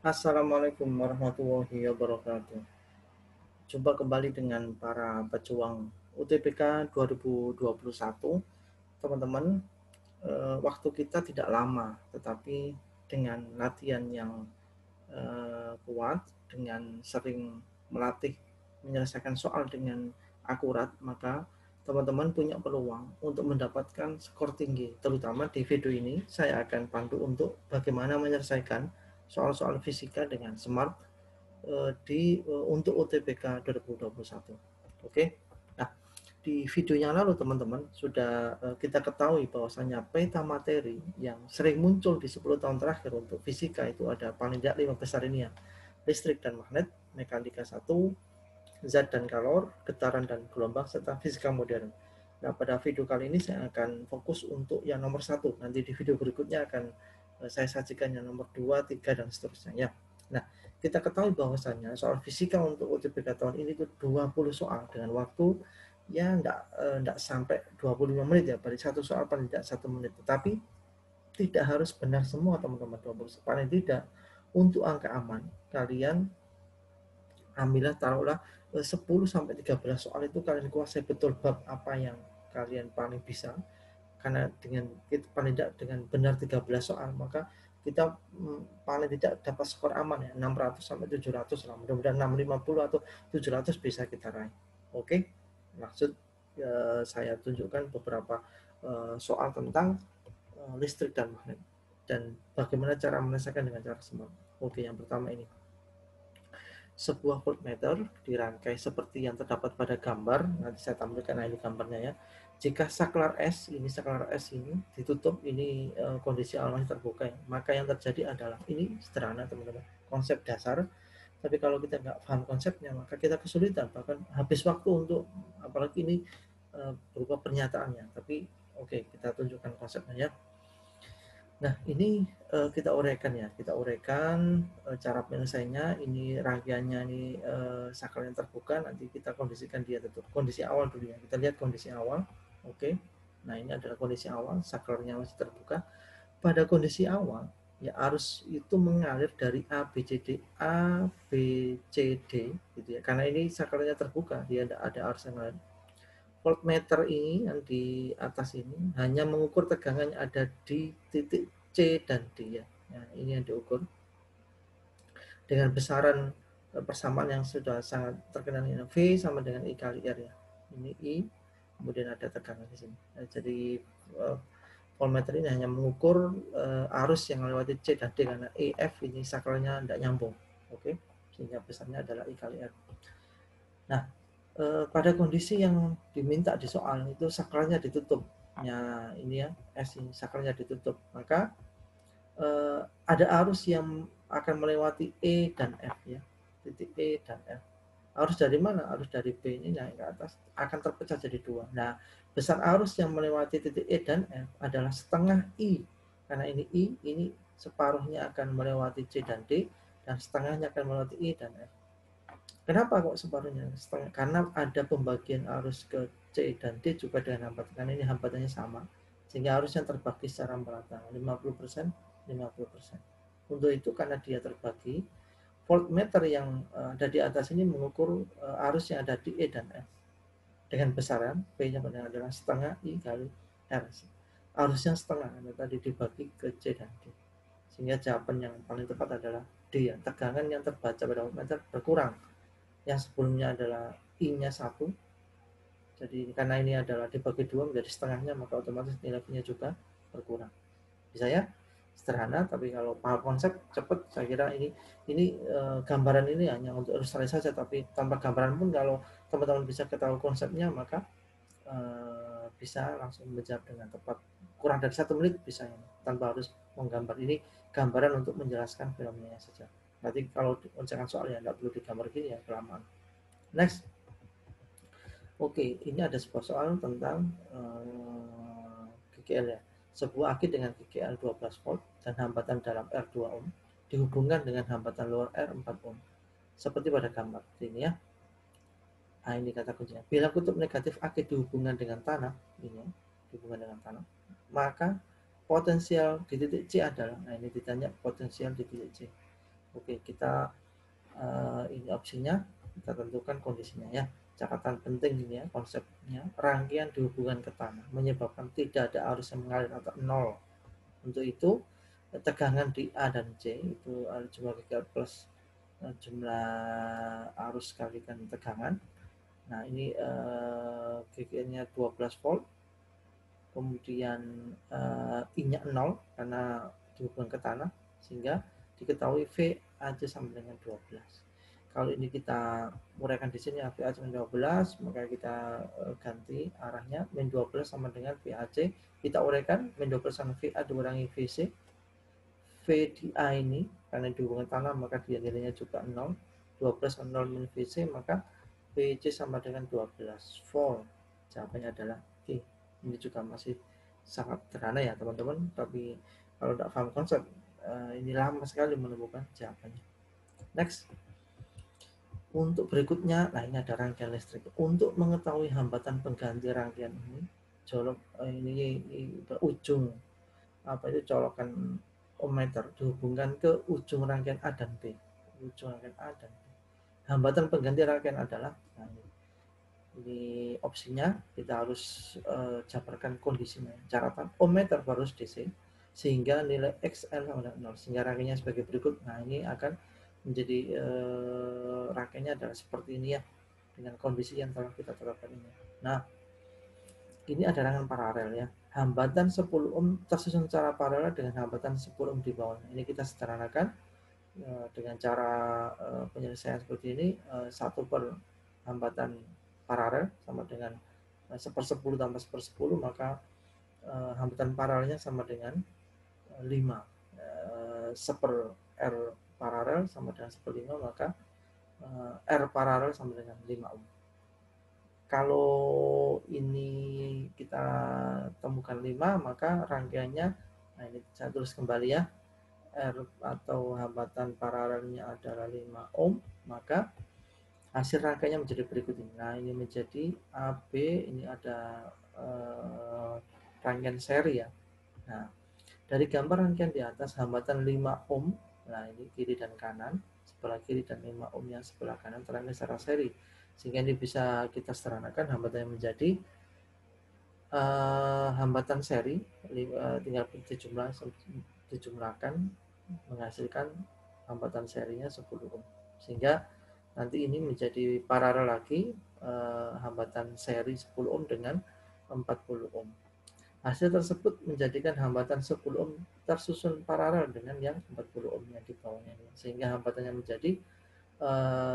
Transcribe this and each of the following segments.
Assalamualaikum warahmatullahi wabarakatuh. Jumpa kembali dengan para pejuang UTBK 2021. Teman-teman, waktu kita tidak lama, tetapi dengan latihan yang kuat, dengan sering melatih menyelesaikan soal dengan akurat, maka teman-teman punya peluang untuk mendapatkan skor tinggi. Terutama di video ini, saya akan pandu untuk bagaimana menyelesaikan soal-soal fisika dengan smart untuk UTBK 2021. Oke. Nah, di video yang lalu teman-teman sudah kita ketahui bahwasanya peta materi yang sering muncul di 10 tahun terakhir untuk fisika itu ada paling tidak 5 besar ini ya. Listrik dan magnet, mekanika 1, zat dan kalor, getaran dan gelombang, serta fisika modern. Nah, pada video kali ini saya akan fokus untuk yang nomor 1. Nanti di video berikutnya akan saya sajikan yang nomor 2, 3, dan seterusnya ya. Nah, kita ketahui bahwasanya soal fisika untuk UTBK tahun ini itu 20 soal dengan waktu ya enggak sampai 25 menit ya, pada satu soal paling tidak 1 menit. Tetapi tidak harus benar semua teman-teman, 20 paling tidak untuk angka aman kalian ambillah taruhlah 10 sampai 13 soal itu kalian kuasai betul bab apa yang kalian paling bisa, karena dengan kita paling tidak dengan benar 13 soal maka kita paling tidak dapat skor aman ya 600 sampai 700 lah, mudah-mudahan 650 atau 700 bisa kita raih. Oke, maksud saya tunjukkan beberapa soal tentang listrik dan magnet dan bagaimana cara menyelesaikan dengan cara smart. Oke, yang pertama ini sebuah voltmeter dirangkai seperti yang terdapat pada gambar. Nanti saya tampilkan ini gambarnya ya. Jika saklar S ini ditutup, ini kondisi alamnya terbuka ya, maka yang terjadi adalah ini sederhana teman-teman, konsep dasar. Tapi kalau kita nggak paham konsepnya maka kita kesulitan, bahkan habis waktu untuk, apalagi ini berupa pernyataannya. Tapi oke, kita tunjukkan konsepnya ya. Nah, ini kita uraikan ya, cara penyelesaiannya. Ini rangkaiannya ini saklar yang terbuka, nanti kita kondisikan dia tutup. Kondisi awal dulu ya, kita lihat kondisi awal. Oke, nah ini adalah kondisi awal, saklarnya masih terbuka. Pada kondisi awal, ya arus itu mengalir dari A, B, C, D, A, B, C, D, gitu ya. Karena ini saklarnya terbuka, dia ada arus yang mengalir. Voltmeter ini yang di atas ini hanya mengukur tegangan yang ada di titik C dan D ya. Nah, ini yang diukur dengan besaran persamaan yang sudah sangat terkenal ini, V sama dengan I kali R ya. Ini I, kemudian ada tegangan di sini. Nah, jadi voltmeter ini hanya mengukur arus yang melewati C dan D karena E, F ini saklarnya tidak nyambung. Oke, sehingga besarnya adalah I kali R. Nah, pada kondisi yang diminta di soal itu saklarnya ditutup. Ya, ini ya, S ini saklarnya ditutup. Maka ada arus yang akan melewati E dan F ya. Titik E dan F. Arus dari mana? Arus dari B ini naik ke atas akan terpecah jadi dua. Nah, besar arus yang melewati titik E dan F adalah setengah I. Karena ini I, ini separuhnya akan melewati C dan D, dan setengahnya akan melewati I dan F. Kenapa kok separuhnya setengah? Karena ada pembagian arus ke C dan D juga dengan hambatan. Karena ini hambatannya sama, sehingga arusnya terbagi secara merata 50%, 50%. Untuk itu karena dia terbagi, voltmeter yang ada di atas ini mengukur arus yang ada di E dan F dengan besaran P-nya adalah setengah I kali R. Arusnya setengah tadi dibagi ke C dan D, sehingga jawaban yang paling tepat adalah D ya. Tegangan yang terbaca pada voltmeter berkurang. Yang sebelumnya adalah I-nya 1, jadi karena ini adalah dibagi 2 menjadi setengahnya, maka otomatis nilai V-nya juga berkurang. Bisa ya? Sederhana, tapi kalau paham konsep cepat. Saya kira ini gambaran ini hanya untuk ilustrasi saja, tapi tanpa gambaran pun kalau teman-teman bisa ketahui konsepnya maka bisa langsung menjawab dengan tepat. Kurang dari 1 menit bisa ya, tanpa harus menggambar. Ini gambaran untuk menjelaskan fenomenanya saja. Berarti kalau mengerjakan soal ya nggak perlu digambar gini ya, kelamaan. Next. Oke, ini ada sebuah soal tentang GGL ya. Sebuah aki dengan GGL 12 volt dan hambatan dalam R 2 ohm dihubungkan dengan hambatan luar R 4 ohm. Seperti pada gambar ini ya. Nah, ini kata kuncinya. Bila kutub negatif aki dihubungkan dengan tanah, ini ya, dihubungkan dengan tanah, maka potensial di titik C adalah, nah ini ditanya potensial di titik C. Oke, kita ini opsinya, kita tentukan kondisinya ya. Catatan penting ini ya konsepnya, rangkaian dihubungkan ke tanah menyebabkan tidak ada arus yang mengalir atau nol. Untuk itu tegangan di A dan C itu jumlah giga plus jumlah arus kalikan tegangan. Nah ini GG-nya 12 volt, kemudian I-nya 0 karena dihubungkan ke tanah, sehingga diketahui VAC sama dengan 12. Kalau ini kita uraikan di sini VA sama 12, maka kita ganti arahnya, min 12 sama dengan VAC. Kita uraikan min 12 sama VA dikurangi VC. V di A ini karena dihubungkan tanah maka dia nilainya juga 0. 12 sama 0 min VC, maka VC sama dengan 12 volt. Jawabannya adalah E. Ini juga masih sangat sederhana ya teman-teman, tapi kalau tidak paham konsep ini lama sekali menemukan jawabannya. Next. Untuk berikutnya, nah ini ada rangkaian listrik. Untuk mengetahui hambatan pengganti rangkaian ini, ini ujung apa itu colokan ohmmeter dihubungkan ke ujung rangkaian A dan B. Ujung rangkaian A dan B. Hambatan pengganti rangkaian adalah, nah ini opsinya kita harus jabarkan kondisinya. Catatan ohmmeter harus DC sehingga nilai XL sama dengan 0, sehingga rangkaiannya sebagai berikut. Nah ini akan menjadi rangkaiannya adalah seperti ini ya, dengan kondisi yang telah kita tetapkan ini. Nah ini ada rangkaian paralel ya, hambatan 10 ohm tersusun secara paralel dengan hambatan 10 ohm di bawahnya. Ini kita sederhanakan dengan cara penyelesaian seperti ini. 1 per hambatan paralel sama dengan 1/10 tambah 1/10, maka hambatan paralelnya sama dengan 5. 1/R paralel sama dengan 1/5, maka R paralel sama dengan 5 ohm. Kalau ini kita temukan 5, maka rangkaiannya, nah ini saya tulis kembali ya, R atau hambatan paralelnya adalah 5 ohm, maka hasil rangkaiannya menjadi berikut ini. Nah ini menjadi AB, ini ada rangkaian seri ya. Nah dari gambar rangkaian di atas, hambatan 5 ohm, nah ini kiri dan kanan, sebelah kiri, dan 5 ohm yang sebelah kanan terangkai secara seri, sehingga ini bisa kita sederhanakan hambatannya menjadi hambatan seri, tinggal dijumlahkan menghasilkan hambatan serinya 10 ohm, sehingga nanti ini menjadi paralel lagi, hambatan seri 10 ohm dengan 40 ohm. Hasil tersebut menjadikan hambatan 10 ohm tersusun paralel dengan yang 40 ohm yang di bawahnya ini, sehingga hambatannya menjadi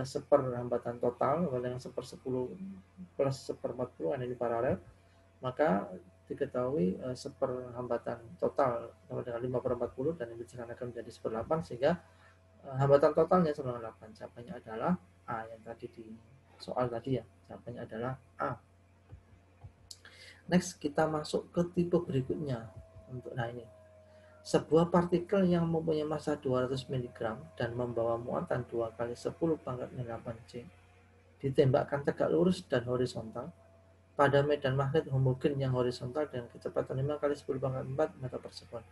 seper hambatan total dengan 1/10 plus 1/40, ini paralel, maka diketahui seper hambatan total sama dengan 5/40, dan ini disederhanakan menjadi 1/8, sehingga hambatan totalnya sama dengan 8. Jawabannya adalah A, yang tadi di soal tadi ya, jawabannya adalah A. Next, kita masuk ke tipe berikutnya. Nah ini, sebuah partikel yang mempunyai massa 200 mg dan membawa muatan 2 kali 10 pangkat 8 C ditembakkan tegak lurus dan horizontal pada medan magnet homogen yang horizontal dengan kecepatan 5 kali 10 pangkat 4 meter per sekon.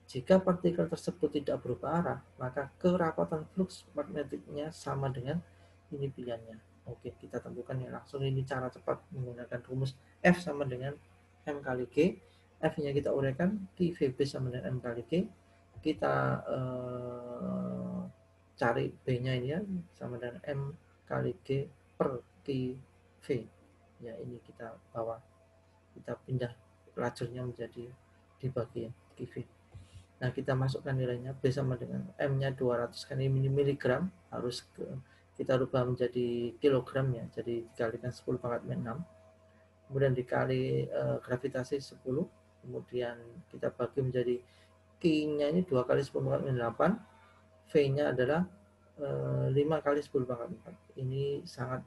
Jika partikel tersebut tidak berubah arah, maka kerapatan flux magnetiknya sama dengan ini pilihannya. Oke, kita tentukan ya langsung, ini cara cepat menggunakan rumus F sama dengan M kali G. F-nya kita uraikan, Q VB sama dengan M kali G. Kita cari B-nya ini ya, sama dengan M kali G per Q V. Ya, ini kita bawa, kita pindah lajurnya menjadi dibagi ya, Q V. Nah, kita masukkan nilainya, B sama dengan M-nya 200, kan ini miligram, harus kita rubah menjadi kilogram ya, jadi dikalikan 10 pangkat 6, kemudian dikali gravitasi 10, kemudian kita bagi menjadi Q-nya ini 2 kali 10 pangkat 8, V-nya adalah 5 kali 10 pangkat 4. Ini sangat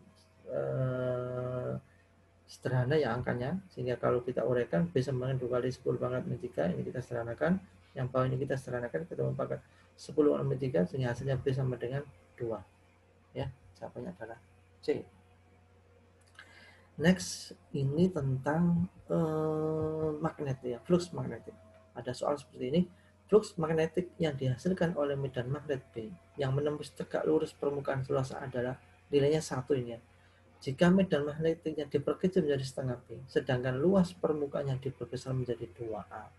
sederhana ya angkanya, sehingga kalau kita uraikan B sama dengan 2 kali 10 pangkat 3, ini kita sederhanakan, yang bawah ini kita sederhanakan, ketemu pangkat 10 pangkat 3, sehingga hasilnya B sama dengan 2 ya, jawabannya adalah C. Next, ini tentang magnet ya, flux magnetik. Ada soal seperti ini, Flux magnetik yang dihasilkan oleh medan magnet B yang menembus tegak lurus permukaan luas A adalah nilainya 1 ini ya. Jika medan magnetiknya diperkecil menjadi setengah B, sedangkan luas permukaannya diperbesar menjadi 2A,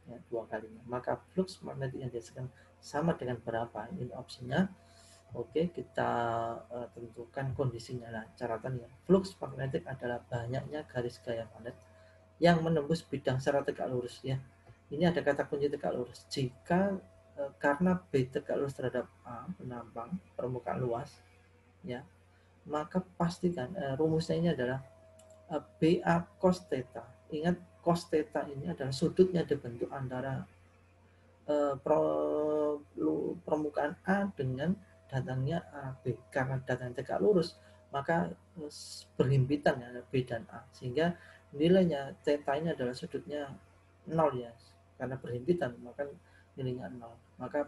ya, 2 kalinya, maka flux magnetik yang dihasilkan sama dengan berapa? Ini opsinya. Oke, kita tentukan kondisinya. Nah, catatannya, flux magnetik adalah banyaknya garis gaya magnet yang menembus bidang secara tegak lurus ya. Ini ada kata kunci tegak lurus. Jika karena B tegak lurus terhadap A penambang permukaan luas ya, maka pastikan rumusnya ini adalah BA cos theta. Ingat cos theta ini adalah sudutnya dibentuk antara permukaan A dengan datangnya AB. Karena datangnya tegak lurus, maka berhimpitan ya B dan A, sehingga nilainya theta ini adalah sudutnya 0 ya, karena berhimpitan maka nilainya 0, maka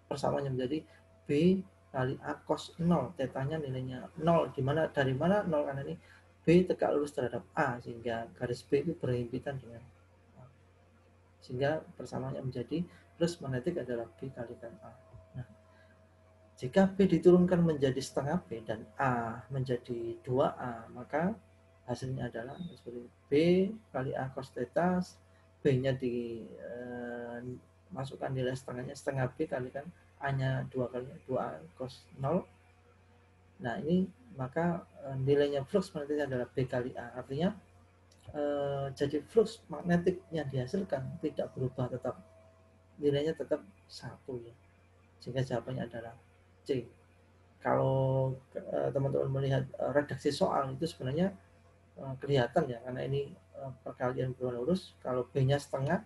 persamaannya menjadi B kali A cos 0, tetanya nilainya 0, dimana dari mana 0, karena ini B tegak lurus terhadap A, sehingga garis B itu berhimpitan dengan A, sehingga persamaannya menjadi plus magnetik adalah B kalikan A. Nah, jika B diturunkan menjadi setengah B dan A menjadi 2A, maka hasilnya adalah seperti B kali A cos theta, B-nya dimasukkan nilai setengahnya, setengah B kalikan A-nya 2 kali 2A cos 0. Nah, ini maka nilainya flux magnetiknya adalah B kali A. Artinya jadi flux magnetik yang dihasilkan tidak berubah, tetap nilainya tetap 1 ya. Sehingga jawabannya adalah C. Kalau teman-teman melihat redaksi soal itu sebenarnya kelihatan ya, karena ini perkalian berwarna lurus. Kalau B-nya setengah,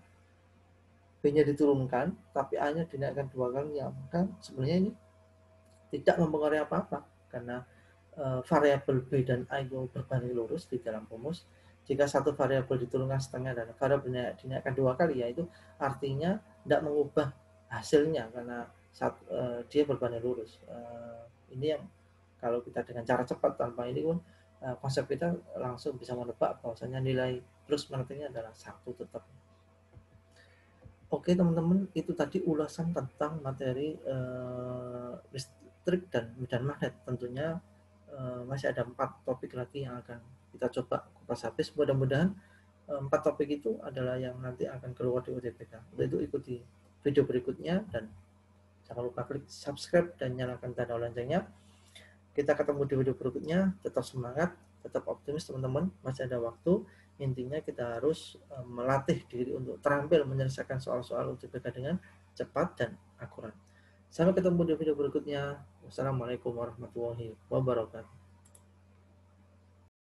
B-nya diturunkan, tapi A-nya dinaikkan 2 kali, ya maka sebenarnya ini tidak mempengaruhi apa-apa, karena variabel B dan A itu berbanding lurus di dalam rumus. Jika satu variabel diturunkan setengah dan variabel dinaikkan 2 kali, yaitu artinya tidak mengubah hasilnya karena dia berbanding lurus. Ini yang kalau kita dengan cara cepat tanpa ini pun konsep kita langsung bisa menebak bahwasanya nilai plus magnetiknya adalah 1 tetap. Oke teman-teman, itu tadi ulasan tentang materi listrik dan medan magnet. Tentunya masih ada 4 topik lagi yang akan kita coba kupas habis. Mudah-mudahan 4 topik itu adalah yang nanti akan keluar di UTBK. Untuk itu ikuti video berikutnya dan jangan lupa klik subscribe dan nyalakan tanda loncengnya. Kita ketemu di video berikutnya. Tetap semangat, tetap optimis teman-teman, masih ada waktu. Intinya kita harus melatih diri untuk terampil menyelesaikan soal-soal UTBK dengan cepat dan akurat. Sampai ketemu di video berikutnya. Wassalamualaikum warahmatullahi wabarakatuh.